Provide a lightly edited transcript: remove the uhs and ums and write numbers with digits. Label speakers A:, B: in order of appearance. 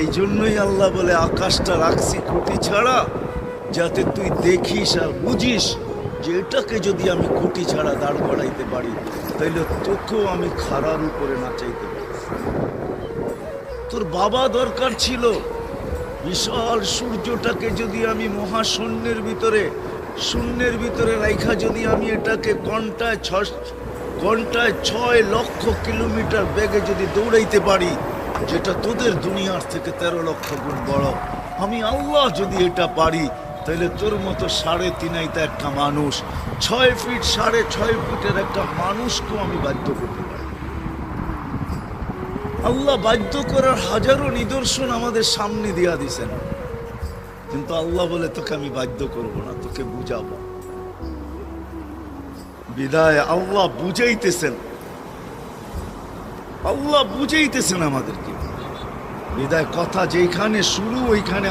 A: এই জন্যই আল্লাহ বলে আকাশটা রাখছি খুঁটি ছাড়া, যাতে তুই দেখিস আর বুঝিস যে এটাকে যদি আমি খুঁটি ছাড়া দাঁড় করাইতে পারি, তাইলে তোকেও আমি খাড়ার উপরে নাচাইতে পারি। তোর বাবা দরকার ছিল বিশাল সূর্যটাকে যদি আমি মহাশূন্যের ভিতরে রাইখা যদি আমি এটাকে ঘন্টায় 6 লক্ষ কিলোমিটার বেগে যদি দৌড়াইতে পারি, যেটা তোদের দুনিয়ার থেকে 13 লক্ষ গুণ বড়, আমি আল্লাহ যদি এটা পারি, তাহলে তোর মতো 3.5 একটা মানুষ, 6 ফিট 6.5 ফিটের একটা মানুষকেও আমি বাধ্য করতে পারি। আল্লাহ বাধ্য করার হাজারো নিদর্শন আমাদের সামনে দিয়া দিছেন, কিন্তু আল্লাহ বলে তোকে আমি বাধ্য করব না, তোকে বুঝাবো। বিদায় আল্লাহ বুঝাইতেছেন আমাদেরকে। বিদায় কথা যেখানে শুরু ওইখানে